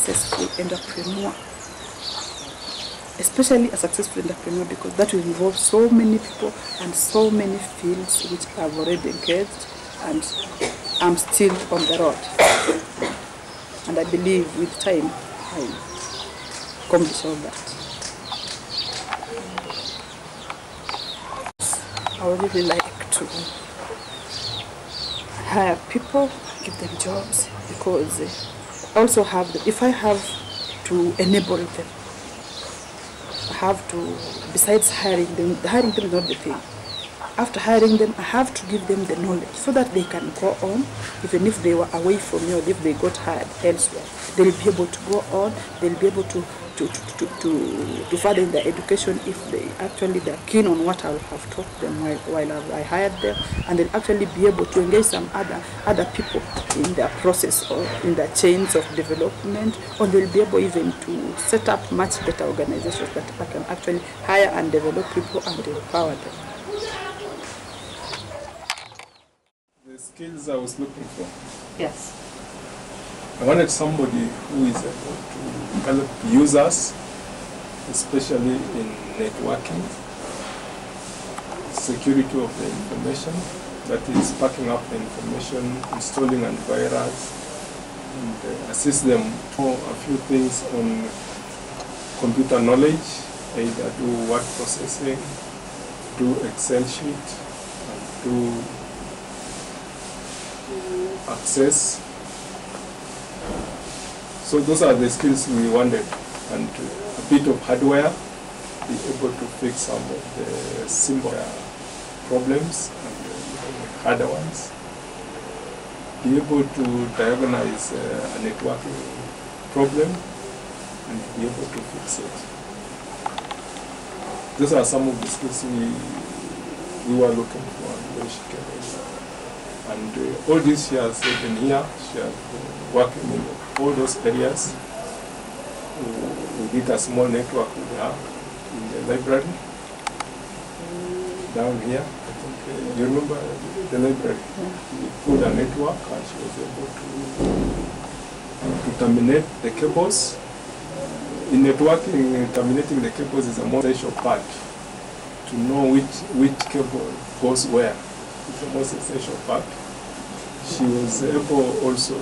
successful entrepreneur. Especially a successful entrepreneur, because that will involve so many people and so many fields which I've already engaged, and I'm still on the road. And I believe with time I accomplish all that. I would really like to hire people, give them jobs, because I also have, if I have to enable them, I have to, besides hiring them is not the thing. After hiring them, I have to give them the knowledge so that they can go on, even if they were away from me or if they got hired elsewhere. They'll be able to go on, they'll be able to further in their education if they're keen on what I have taught them while I hired them, and they'll actually be able to engage some other people in their process or in their chains of development, or they'll be able even to set up much better organizations that I can actually hire and develop people and empower them. The skills I was looking for. Yes. I wanted somebody who is able to help users, especially in networking, security of the information, that is backing up the information, installing antivirus, and assist them to a few things on computer knowledge, either do word processing, do Excel sheet, and do access. So those are the skills we wanted, and a bit of hardware, be able to fix some of the simple problems and harder ones, be able to diagnose a networking problem and be able to fix it. Those are some of the skills we were looking for when she came in. And all this she has said in here, she has been working in all those areas. We did a small network with her in the library down here. I think you remember the library. We put a network and she was able to terminate the cables. In networking, terminating the cables is a most essential part. To know which cable goes where. It's the most essential part. She was able also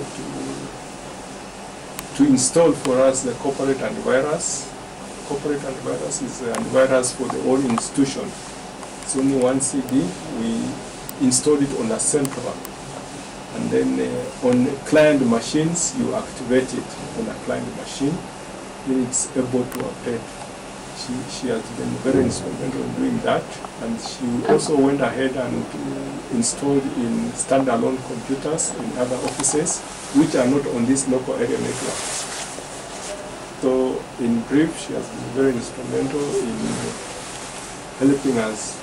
to install for us the corporate antivirus. Corporate antivirus is an antivirus for the whole institution. It's only one CD. We installed it on a central. And then on client machines, you activate it on a client machine. Then it's able to update. She has been very instrumental in doing that, and she also went ahead and installed in standalone computers in other offices which are not on this local area network. So in brief, she has been very instrumental in helping us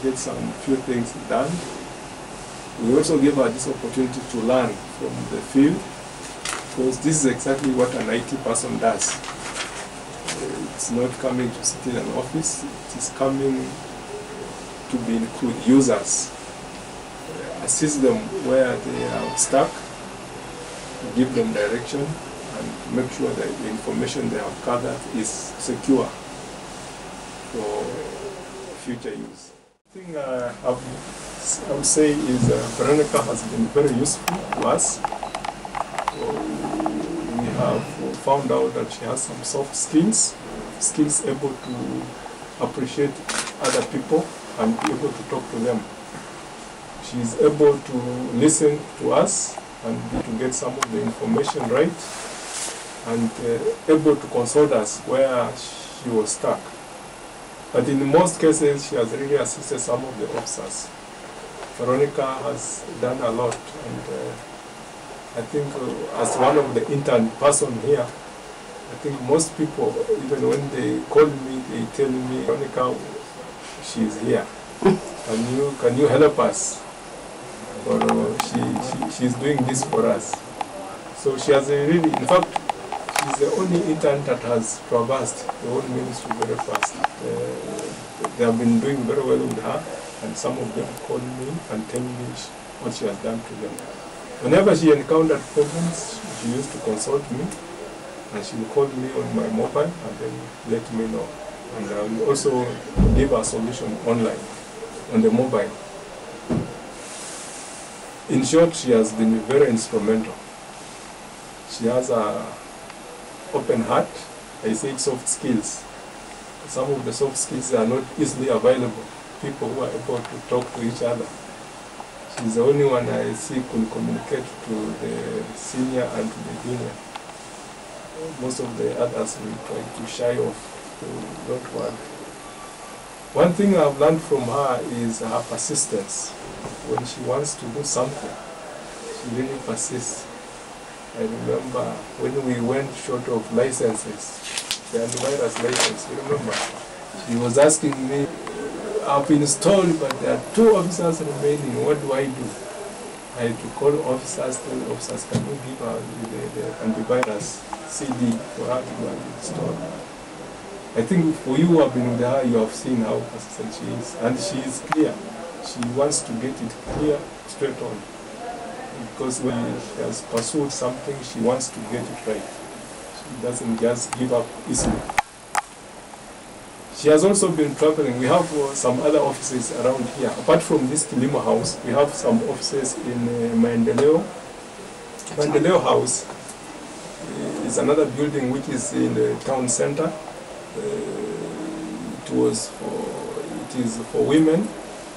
get some few things done. We also gave her this opportunity to learn from the field, because this is exactly what an IT person does. It's not coming to sit in an office, it is coming to be include users, assist them where they are stuck, give them direction, and make sure that the information they have gathered is secure for future use. The thing I would say is Veronica has been very useful to us. We have found out that she has some soft skills able to appreciate other people and be able to talk to them. She is able to listen to us and to get some of the information right, and able to consult us where she was stuck. But in most cases, she has really assisted some of the officers. Veronica has done a lot, and I think as one of the intern person here, I think most people, even when they call me, they tell me, Veronica, she's here. Can you help us? Or she's doing this for us. So she has really, in fact, she's the only intern that has traversed the whole ministry very fast. They have been doing very well with her, and some of them call me and tell me what she has done to them. Whenever she encountered problems, she used to consult me, and she will call me on my mobile and then let me know. And I will also give a solution online, on the mobile. In short, she has been very instrumental. She has an open heart. I say soft skills. Some of the soft skills are not easily available. People who are able to talk to each other. She's the only one I see could communicate to the senior and to the junior. Most of the others will try to shy off, to don't work. One thing I've learned from her is her persistence. When she wants to do something, she really persists. I remember when we went short of licenses, the antivirus license, you remember? She was asking me, I've been installed, but there are 2 officers remaining, what do I do? I had to call officers, tell officers, can you give her the antivirus CD for her to go and install? I think for you who have been with her, you have seen how persistent she is, and she is clear. She wants to get it clear, straight on. Because when she has pursued something, she wants to get it right. She doesn't just give up easily. She has also been traveling. We have some other offices around here. Apart from this Kilimo house, we have some offices in Maendeleo. Maendeleo house is another building which is in the town center. It is for women,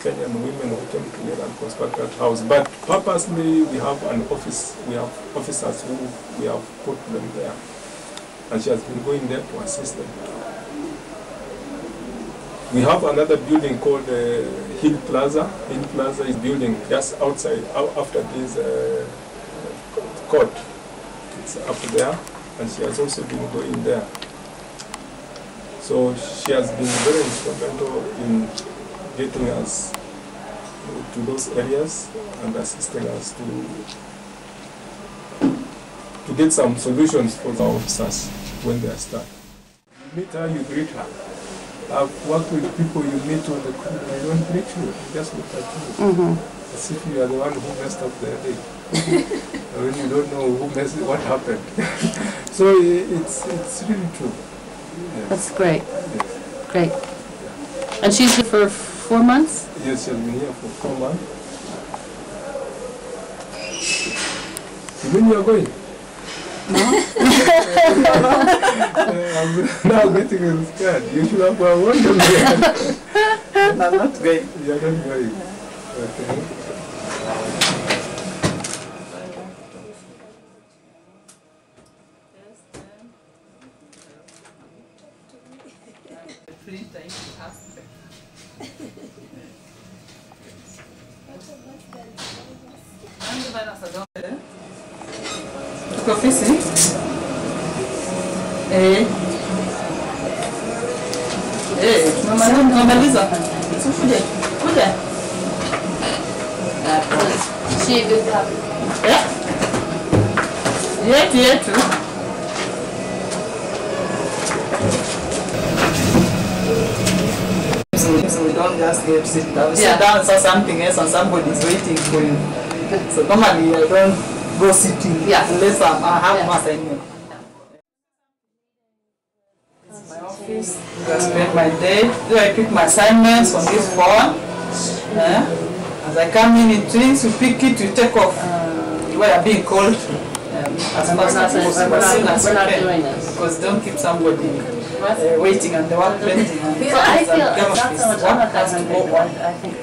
Kenyan women who came together and constructed that house. But purposely, we have an office. We have officers who we have put them there, and she has been going there to assist them. We have another building called Hill Plaza. Hill Plaza is building just outside, after this court. It's up there, and she has also been going there. So she has been very instrumental in getting us to those areas and assisting us to get some solutions for the officers when they are stuck. You meet her, you greet her. I've worked with people you meet on the crew, they don't greet you, they just look at you. As if you are the one who messed up their day. When you don't know what happened. So it's really true. Yes. That's great. Yes. Great. Yeah. And she's here for 4 months? Yes, she has been here for 4 months. You mean you are going? No. I'm now getting scared. You should have warned me. I'm not going. You are not going. Okay. Tuko ofisi? Tumemaliza. Kuja. She a good copy? Yetu. So we don't just get sit down. Sit down and saw something else and somebody is waiting for you. So normally I don't go sitting unless I have an assignment. This is my office. I spend my day. I pick my assignments on this phone. As I come in things, you pick it, you take off. You are being called as fast as possible. We're not doing this. Because don't keep somebody waiting and the work pending. I feel not so much. I'm not that hungry, but I think,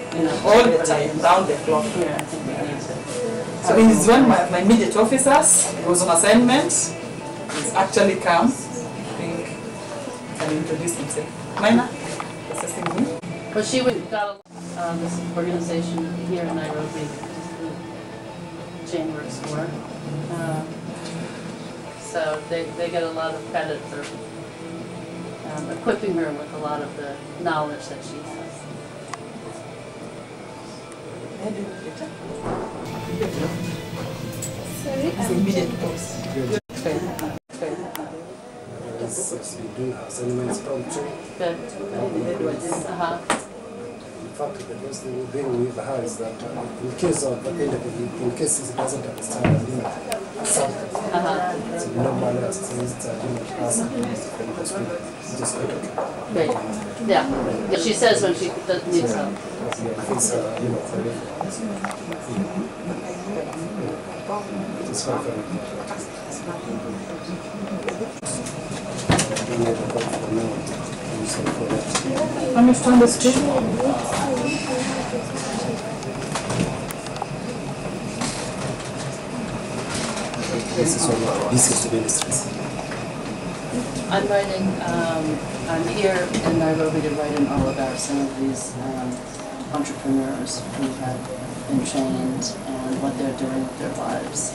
all the time, round the clock. Yeah, I think we need to. So he's one of my immediate officers. He was on assignment. He's actually come. I think can introduce himself. Minor, assisting me. Well, she got this organization here in Nairobi, Jane works for. So they get a lot of credit for equipping her with a lot of the knowledge that she has. Sorry, His immediate boss. Yes, we do assignments promptly. Good. In fact, the best thing with her is that in case of in case he doesn't understand something, so normally as it is, as just quite okay. Great. Yeah. She says when she needs help. It's, it's fine for me. Understand the street? This is one of the busiest ministries. I'm writing, I'm here in Nairobi to write in all about some of these entrepreneurs who have been trained and what they're doing with their lives.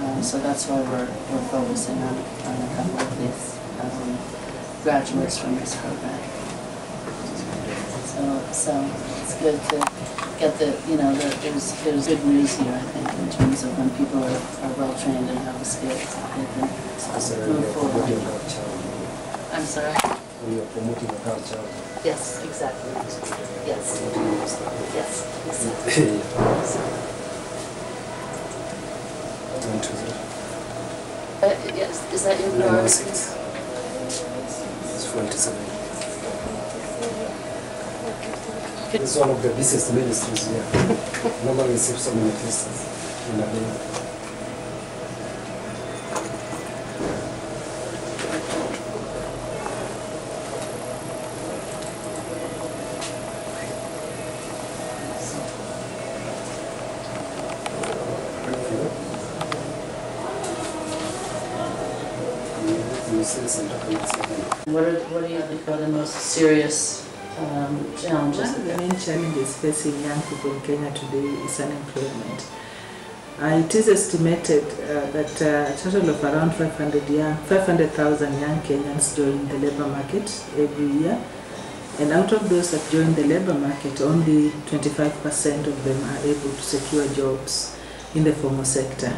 And so that's why we're focusing on a couple of these graduates from this program. So it's good to get there's good news here, I think, in terms of when people are well trained and have the skills, they can move forward. I'm sorry? We are promoting the culture. Yes, exactly. Yes. Yes, exactly. Yes, is that in your... 916. It's 47. It's one of the busiest ministries here. Normally we receive so many Christians in a day. What do you think are the most serious challenges? One of the main challenges facing young people in Kenya today is unemployment. It is estimated that a total of around 500,000 young Kenyans join the labour market every year. And out of those that join the labour market, only 25% of them are able to secure jobs in the formal sector,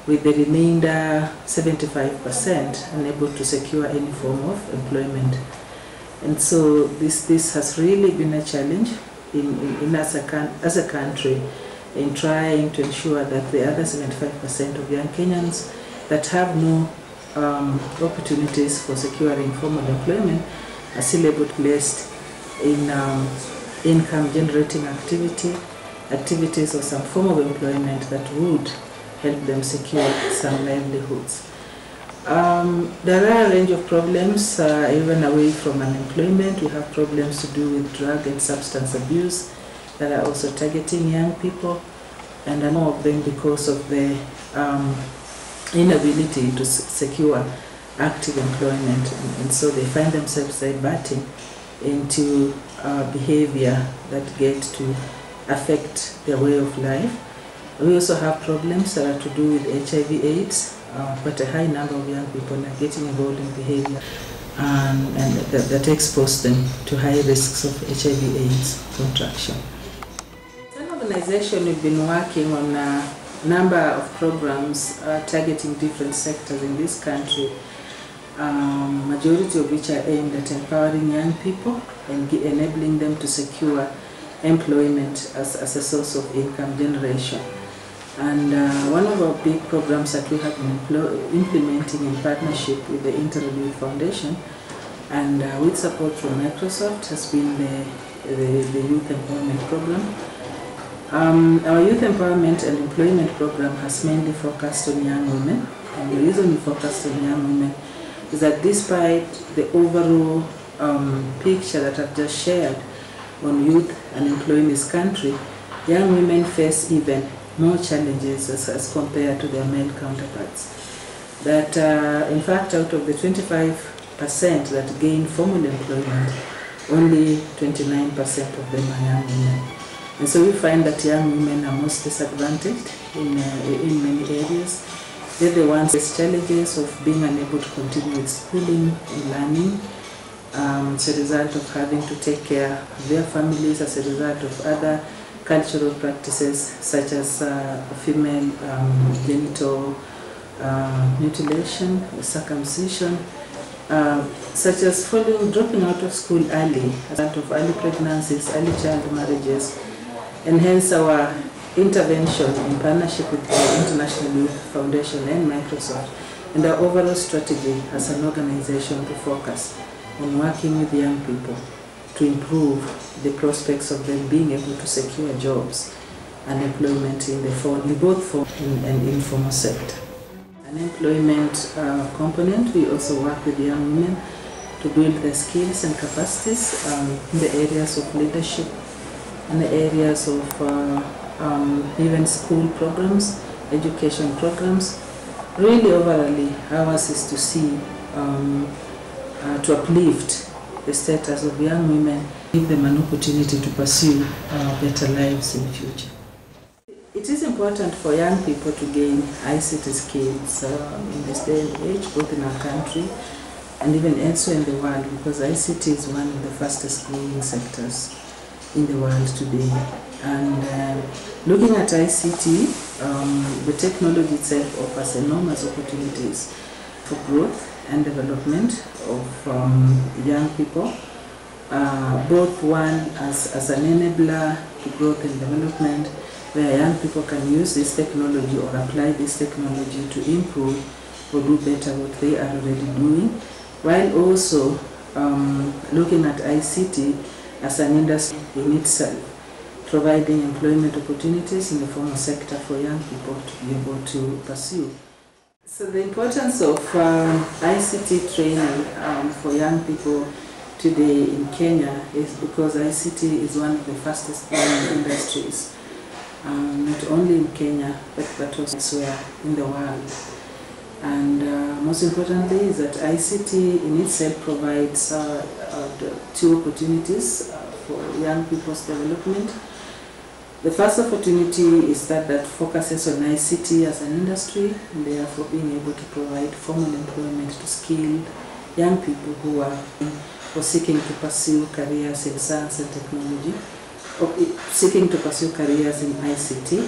with the remainder 75% unable to secure any form of employment. And so this has really been a challenge in as a country in trying to ensure that the other 75% of young Kenyans that have no opportunities for securing formal employment are still able to place in income generating activities or some form of employment that would help them secure some livelihoods. There are a range of problems even away from unemployment. We have problems to do with drug and substance abuse that are also targeting young people, and more of them because of the inability to secure active employment, and so they find themselves diverting into behavior that get to affect their way of life. We also have problems that are to do with HIV/AIDS. Quite a high number of young people are getting involved in behavior and that expose them to high risks of HIV/AIDS contraction. As an organization, we've been working on a number of programs targeting different sectors in this country, majority of which are aimed at empowering young people and enabling them to secure employment as a source of income generation. And one of our big programs that we have been implementing in partnership with the Interrelief Foundation and with support from Microsoft has been the Youth Empowerment Program. Our Youth Empowerment and Employment Program has mainly focused on young women, and the reason we focused on young women is that despite the overall picture that I've just shared on youth unemployment in this country, young women face even more challenges as compared to their male counterparts. That in fact, out of the 25% that gain formal employment, only 29% of them are young women. And so we find that young women are most disadvantaged in many areas. They're the ones with challenges of being unable to continue with schooling and learning as a result of having to take care of their families, as a result of other cultural practices such as female genital mutilation, circumcision, such as dropping out of school early, as a result of early pregnancies, early child marriages, and hence our intervention in partnership with the International Youth Foundation and Microsoft, and our overall strategy as an organization to focus on working with young people to improve the prospects of them being able to secure jobs and employment in both formal and informal sector. An employment component, we also work with young women to build their skills and capacities in the areas of leadership, in the areas of even school programs, education programs. Really overall, ours is to see, to uplift the status of young women, give them an opportunity to pursue better lives in the future. It is important for young people to gain ICT skills in this day and age, both in our country and even elsewhere in the world, because ICT is one of the fastest growing sectors in the world today. And looking at ICT, the technology itself offers enormous opportunities for growth and development of young people, both one as an enabler to growth and development, where young people can use this technology or apply this technology to improve or do better what they are already doing, while also looking at ICT as an industry in itself, providing employment opportunities in the formal sector for young people to be able to pursue. So the importance of ICT training for young people today in Kenya is because ICT is one of the fastest growing industries, not only in Kenya but also elsewhere in the world. And most importantly is that ICT in itself provides two opportunities for young people's development. The first opportunity is that focuses on ICT as an industry, and therefore being able to provide formal employment to skilled young people who are seeking to pursue careers in science and technology, or seeking to pursue careers in ICT,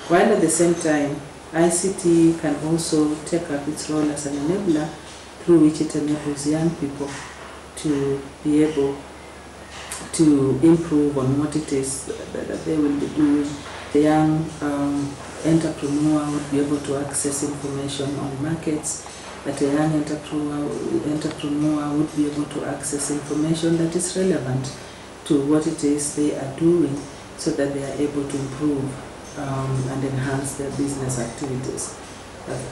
while at the same time ICT can also take up its role as an enabler through which it enables young people to be able to improve on what it is that they will be doing. The young entrepreneur would be able to access information on markets, that a young entrepreneur would be able to access information that is relevant to what it is they are doing, so that they are able to improve and enhance their business activities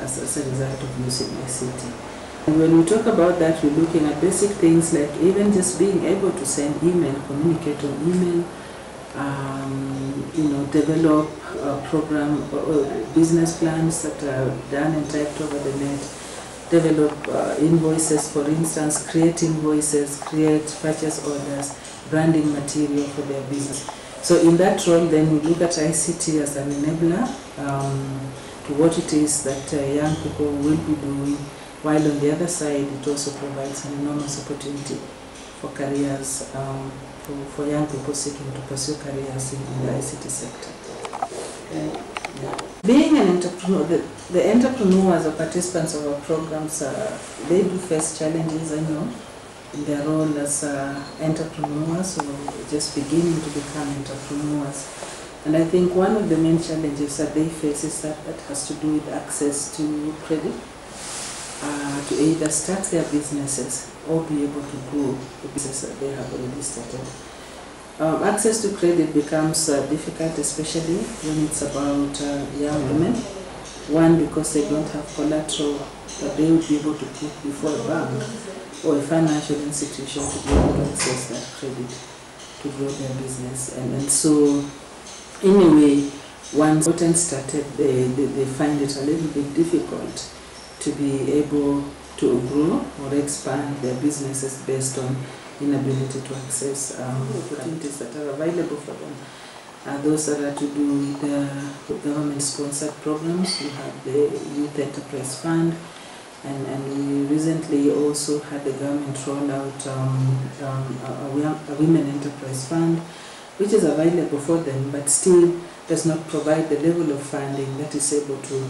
as a result of using ICT. And when we talk about that, we're looking at basic things like even just being able to send email, communicate on email, develop program business plans that are done and typed over the net, develop invoices, for instance, create invoices, create purchase orders, branding material for their business. So in that role, then we look at ICT as an enabler to what it is that young people will be doing, while on the other side, it also provides an enormous opportunity for careers, for young people seeking to pursue careers in the ICT sector. Being an entrepreneur, the entrepreneurs or participants of our programs, they do face challenges, I know, in their role as entrepreneurs or just beginning to become entrepreneurs. And I think one of the main challenges that they face is that has to do with access to credit, to either start their businesses or be able to grow the business that they have already started. Access to credit becomes difficult, especially when it's about young women. One, because they don't have collateral that they would be able to put before a bank or a financial institution to be able to access that credit to grow their business. And so, in a way, once they started, they find it a little bit difficult to be able to grow or expand their businesses based on inability to access opportunities that are available for them. Those that are to do with government-sponsored programs. We have the Youth Enterprise Fund, and we recently also had the government roll out a Women Enterprise Fund, which is available for them, but still does not provide the level of funding that is able to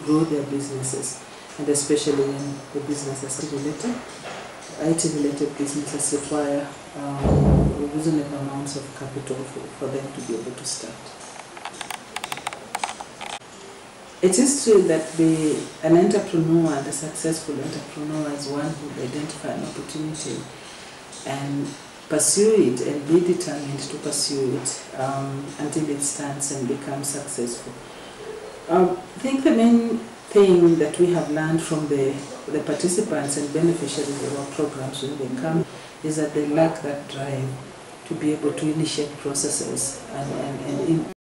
grow their businesses, and especially when the businesses are related. IT-related businesses require reasonable amounts of capital for them to be able to start. It is true that an entrepreneur and a successful entrepreneur is one who will identify an opportunity and pursue it and be determined to pursue it until it stands and becomes successful. I think the main thing that we have learned from the participants and beneficiaries of our programs when they come is that they lack that drive to be able to initiate processes and